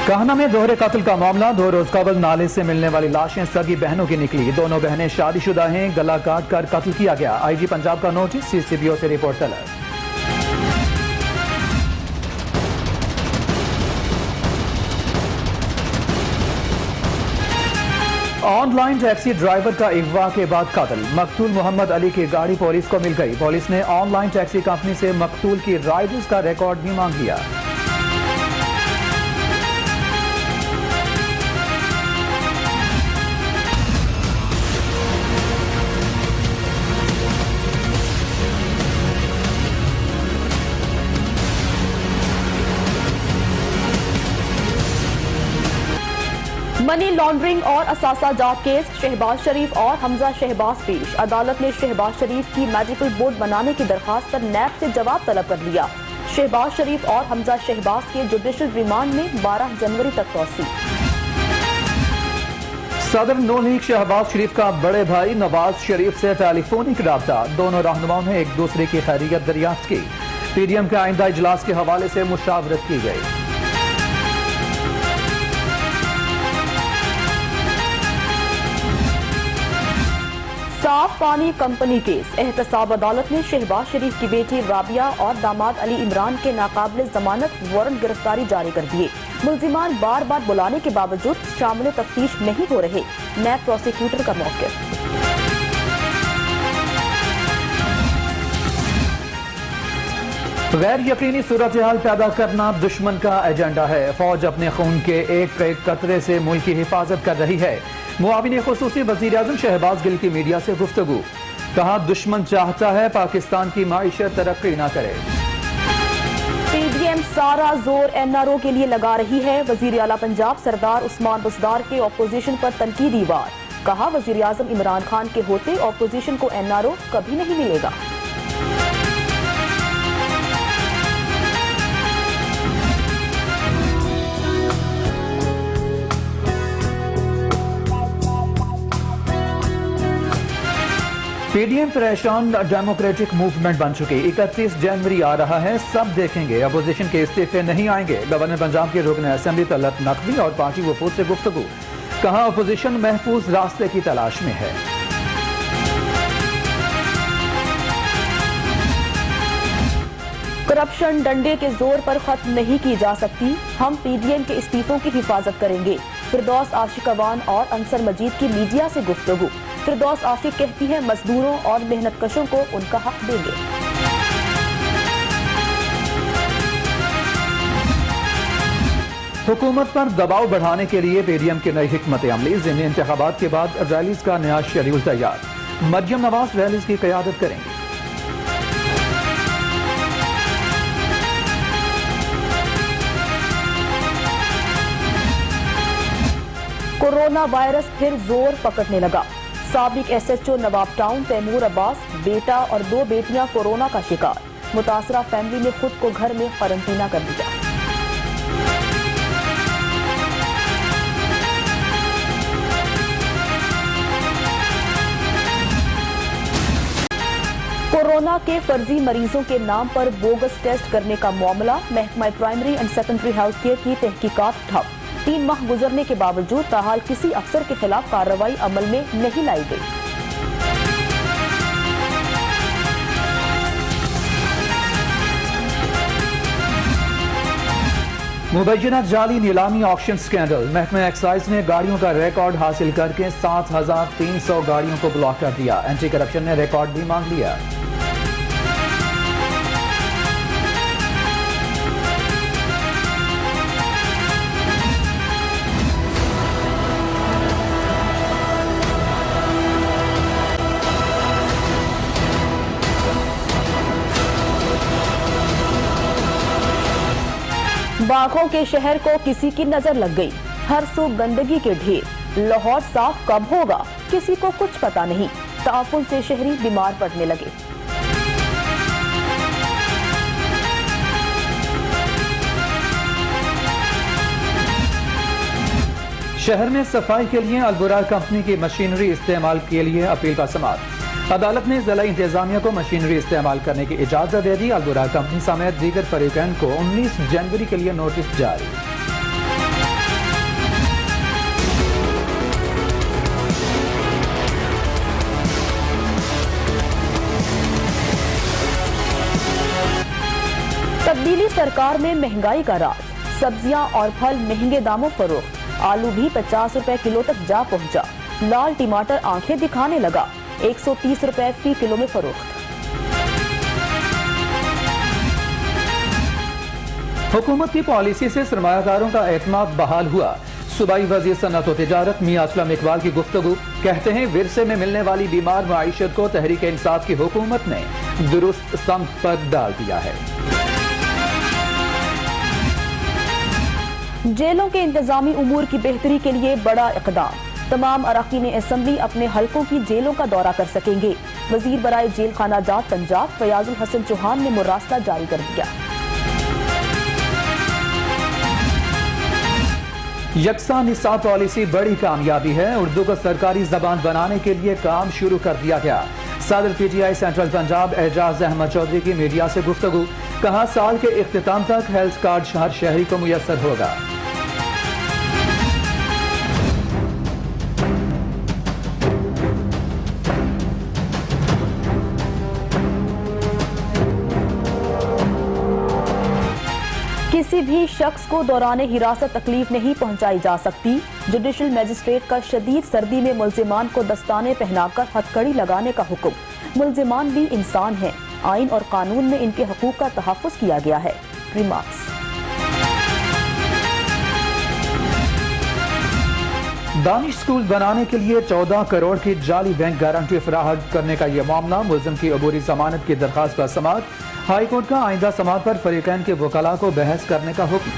काहना में दोहरे कत्ल का मामला। 2 रोज कबल नाले से मिलने वाली लाशें सगी बहनों की निकली। दोनों बहनें शादीशुदा हैं। गला काट कर कत्ल किया गया। आईजी पंजाब का नोटिस, सीसीबीओ से रिपोर्ट तलब। ऑनलाइन टैक्सी ड्राइवर का अगवा के बाद कत्ल। मकतूल मोहम्मद अली की गाड़ी पुलिस को मिल गई। पुलिस ने ऑनलाइन टैक्सी कंपनी से मकतूल की राइडर्स का रिकॉर्ड भी मांग लिया। मनी लॉन्ड्रिंग और असासा जात केस, शहबाज शरीफ और हमजा शहबाज पेश। अदालत ने शहबाज शरीफ की मेडिकल बोर्ड बनाने की दरखास्त पर नैब से जवाब तलब कर लिया। शहबाज शरीफ और हमजा शहबाज के जुडिशल रिमांड में 12 जनवरी तक तौसी। सदर नून लीग शहबाज शरीफ का बड़े भाई नवाज शरीफ से टेलीफोनिक राब्ता। दोनों रहनुमाओं ने एक दूसरे की खैरियत दरियाफ्त की। पीडीएम के आइंदा इजलास के हवाले से मुशावरत की गई। साफ पानी कंपनी केस, एहतसाब अदालत ने शहबाज शरीफ की बेटी राबिया और दामाद अली इमरान के नाकाबिल जमानत वारंट गिरफ्तारी जारी कर दिए। मुल्जिमान बार बार बुलाने के बावजूद शामिल तफ्तीश नहीं हो रहे। नैब प्रोसिक्यूटर का मौक़िफ़। गैर यकीनी सूरत हाल पैदा करना दुश्मन का एजेंडा है। फौज अपने खून के एक एक कतरे से मुल्क की हिफाजत कर रही है। मुआविन खुसूसी वज़ीर आज़म शहबाज गिल की मीडिया से गुफ्तगू। कहा, दुश्मन चाहता है पाकिस्तान की माईशत तरक्की न करे। पीडीएम सारा जोर एनआरओ के लिए लगा रही है। वज़ीर आला पंजाब सरदार उस्मान बुज़दार के ऑपोजिशन पर तनकीदी वार। कहा, वज़ीर आज़म इमरान खान के होते ऑपोजिशन को एनआरओ कभी नहीं मिलेगा। पीडीएम परेशान डेमोक्रेटिक मूवमेंट बन चुकी। 31 जनवरी आ रहा है, सब देखेंगे। अपोजिशन के इस्तीफे नहीं आएंगे। गवर्नर पंजाब के रुकन असेंबली तलत नकवी और पार्टी वफूद से गुफ्तगू। कहा, अपोजिशन महफूज रास्ते की तलाश में है। करप्शन डंडे के जोर पर खत्म नहीं की जा सकती। हम पीडीएम के इस्तीफों की हिफाजत करेंगे। फिरदौस आशिक अवान और अंसर मजीद की मीडिया से गुफ्तगू। फिरदौस आशिक कहती है, मजदूरों और मेहनतकशों को उनका हक देंगे। हुकूमत पर दबाव बढ़ाने के लिए पीडीएम की नई हिकमत अमली। ज़िमनी इंतखाबात के बाद रैलीज का नया शेड्यूल तैयार। मरियम नवाज रैलीज की क़यादत करेंगी। कोरोना वायरस फिर जोर पकड़ने लगा। साबिक एसएचओ नवाब टाउन तैमूर अब्बास, बेटा और 2 बेटियां कोरोना का शिकार। मुतासरा फैमिली ने खुद को घर में क्वारंटीना कर दिया। कोरोना के फर्जी मरीजों के नाम पर बोगस टेस्ट करने का मामला। महकमा primary and secondary health care की तहकीकात ठप। 3 माह गुजरने के बावजूद ताहाल किसी अफसर के खिलाफ कार्रवाई अमल में नहीं लाई गई। मुबैयना जाली नीलामी ऑक्शन स्कैंडल। महकमा एक्साइज ने गाड़ियों का रिकॉर्ड हासिल करके 7300 गाड़ियों को ब्लॉक कर दिया। एंटी करप्शन ने रिकॉर्ड भी मांग लिया। बाघों के शहर को किसी की नजर लग गई। हर सू गंदगी के ढेर। लाहौर साफ कब होगा, किसी को कुछ पता नहीं। ताफुन से शहरी बीमार पड़ने लगे। शहर में सफाई के लिए अलबुरा कंपनी की मशीनरी इस्तेमाल के लिए अपील का समाअत। अदालत ने जिला इंतजामिया को मशीनरी इस्तेमाल करने की इजाजत दे दी। अलबुरा कंपनी समेत दीगर फरीकैन को 19 जनवरी के लिए नोटिस जारी। तब्दीली सरकार में महंगाई का राज, सब्जियां और फल महंगे दामों फरोख्त, आलू भी 50 रुपए किलो तक जा पहुंचा, लाल टमाटर आंखें दिखाने लगा, 130 रुपए फी किलो में फरोख्त। हुकूमत की पॉलिसी से सरमायादारों का एतमाद बहाल हुआ। सूबाई वजीर सनअत व तिजारत मियां असलम इकबाल की गुफ्तगू, कहते हैं विरसे में मिलने वाली बीमार मईशत को तहरीक इंसाफ की हुकूमत ने दुरुस्त समत पर डाल दिया है। जेलों के इंतजामी उमूर की बेहतरी के लिए बड़ा इकदाम, तमाम अरकान असम्बली अपने हलकों की जेलों का दौरा कर सकेंगे। वजीर बराए जेल खाना जात पंजाब फयाजुल हसन चौहान ने मुरासला जारी कर दिया। यकसा निसाब पॉलिसी बड़ी कामयाबी है। उर्दू को सरकारी जबान बनाने के लिए काम शुरू कर दिया गया। सदर PTI सेंट्रल पंजाब एजाज अहमद चौधरी की मीडिया से गुफ्तगू, कहा साल के इख्तिताम तक हेल्थ कार्ड हर शहरी को मुयस्सर होगा। किसी भी शख्स को दौरान हिरासत तकलीफ नहीं पहुंचाई जा सकती। जुडिशल मजिस्ट्रेट का शदीद सर्दी में मुल्जिमान को दस्ताने पहनाकर हथकड़ी लगाने का हुक्म। मुल्जिमान भी इंसान हैं, आइन और कानून में इनके हकूक का तहफ़्फ़ुज़ किया गया है। रिमार्क्स। दानिश स्कूल बनाने के लिए 14 करोड़ की जाली बैंक गारंटी फराहम करने का यह मामला, मुल्जिम की अबूरी जमानत की दरखास्त पर समाअत। हाई कोर्ट का आइंदा समाअत पर फरीकैन के वकला को बहस करने का हुक्म।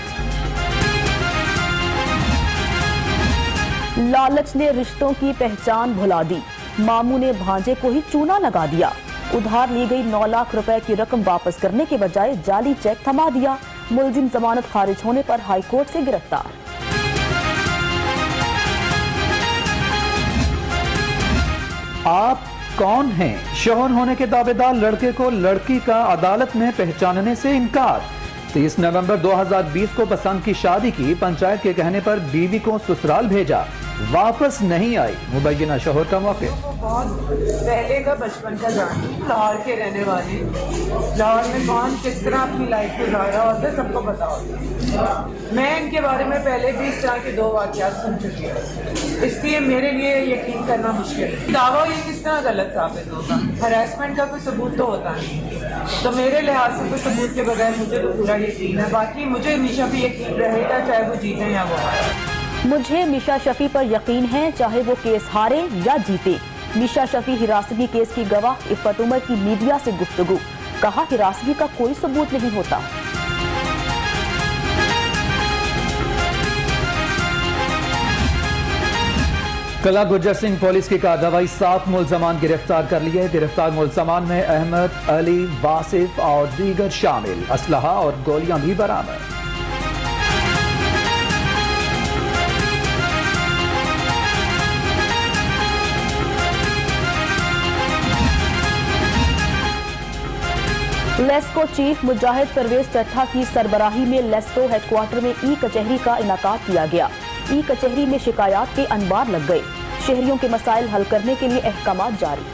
लालच ने रिश्तों की पहचान भुला दी, मामू ने भांजे को ही चूना लगा दिया। उधार ली गई 9 लाख रुपए की रकम वापस करने के बजाय जाली चेक थमा दिया। मुल्जिम जमानत खारिज होने पर हाई कोर्ट से गिरफ्तार। आप कौन हैं? शोहर होने के दावेदार लड़के को लड़की का अदालत में पहचानने से इनकार। 30 नवंबर 2020 को पसंद की शादी की, पंचायत के कहने पर बीवी को ससुराल भेजा, वापस नहीं आई। मुबैना शोहर का मौके। बहुत पहले का बचपन का जान, लाहौर के रहने वाले, लाहौर में कौन किस तरह अपनी लाइफ गुजार रहा होता है सबको पता होता है। मैं इनके बारे में पहले भी इस तरह के 2 वाक़यात सुन चुकी हूँ, इसलिए मेरे लिए यकीन करना मुश्किल है। दावा ये किस तरह गलत साबित होगा? हरासमेंट का कोई सबूत तो होता नहीं, तो मेरे लिहाज से कोई सबूत के बगैर मुझे तो पूरा यकीन है। बाकी मुझे हमेशा भी यकीन रहेगा, चाहे वो जीते या वो हारे। मुझे मीशा शफी पर यकीन है, चाहे वो केस हारे या जीते। मीशा शफी हिरासगी केस की गवाह इफ़त उमर की मीडिया से गुफ्तगू, कहा हिरासगी का कोई सबूत नहीं होता। कला गुज्जर सिंह पुलिस की कार्रवाई, 7 मुल्जमान गिरफ्तार कर लिए। गिरफ्तार मुल्जमान में अहमद, अली, वासिफ और दीगर शामिल। असलहा और गोलियां भी बरामद। लेस्को चीफ मुजाहिद परवेज चट्ठा की सरबराही में लेस्को हेडक्वार्टर में ई कचहरी का इनाकाद किया गया। ई कचहरी में शिकायत के अनबार लग गए। शहरियों के मसाइल हल करने के लिए अहकामात जारी।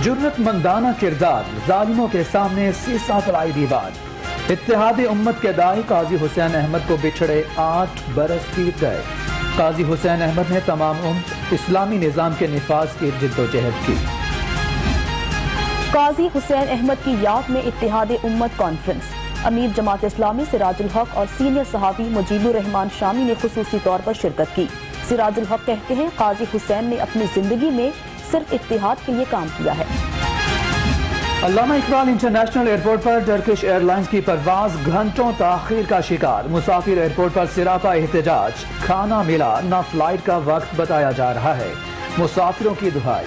जुर्रतमंदाना किरदार, जालिमों के सामने सीसा तलाई दीवार। इत्तेहाद उम्मत के दाई काजी हुसैन अहमद को बिछड़े 8 बरस बीत गए। काजी हुसैन अहमद ने तमाम उम्र इस्लामी निज़ाम के निफाज की जिद्दोजहद की। काजी हुसैन अहमद की याद में इत्तेहाद उम्मत कॉन्फ्रेंस। अमीर जमात इस्लामी सिराजुल हक और सीनियर सहाबी मुजीबुर रहमान शामी ने खुसूसी तौर पर शिरकत की। सिराजुल हक कहते हैं, काजी हुसैन ने अपनी जिंदगी में सिर्फ इत्तेहाद के लिए काम किया है। अल्लामा इकबाल इंटरनेशनल एयरपोर्ट पर टर्किश एयरलाइंस की परवाज घंटों ताखीर का शिकार। मुसाफिर एयरपोर्ट पर सिरापा एहतजाज, खाना मिला न फ्लाइट का वक्त बताया जा रहा है। मुसाफिरों की दुहाई।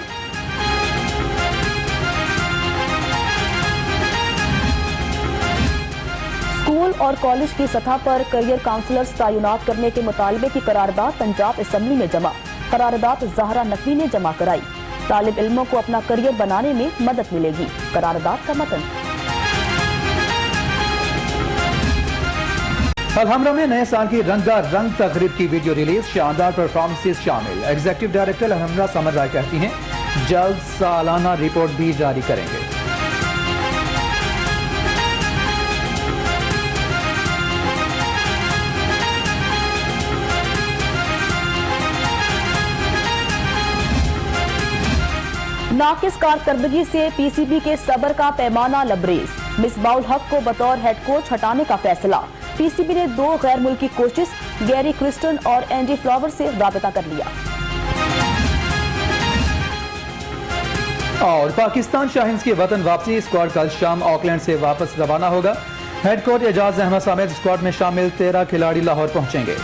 स्कूल और कॉलेज की सतह पर करियर काउंसलर्स तैनात करने के मुतालबे की करारदाद पंजाब असम्बली में जमा। करारदाद ज़हरा नकवी ने जमा कराई। तालिब इल्मों को अपना करियर बनाने में मदद मिलेगी। करारदाद का मतन। अलहमरा में नए साल की रंगारंग तकरीब की वीडियो रिलीज, शानदार परफॉर्मेंसेस शामिल। एग्जीक्यूटिव डायरेक्टर अलहमरा समर राय कहती हैं, जल्द सालाना रिपोर्ट भी जारी करेंगे। नाकिस कारकर्दगी से पीसीबी के सबर का पैमाना लबरेज। मिसबाउल हक को बतौर हेड कोच हटाने का फैसला। पीसीबी ने 2 गैर मुल्की कोचेस गैरी क्रिस्टन और एंडी फ्लावर से राबता कर लिया। और पाकिस्तान शाहीन्स की वतन वापसी। स्क्वाड कल शाम ऑकलैंड से वापस रवाना होगा। हेड कोच एजाज अहमद समेत स्क्वाड में शामिल 13 खिलाड़ी लाहौर पहुंचेंगे।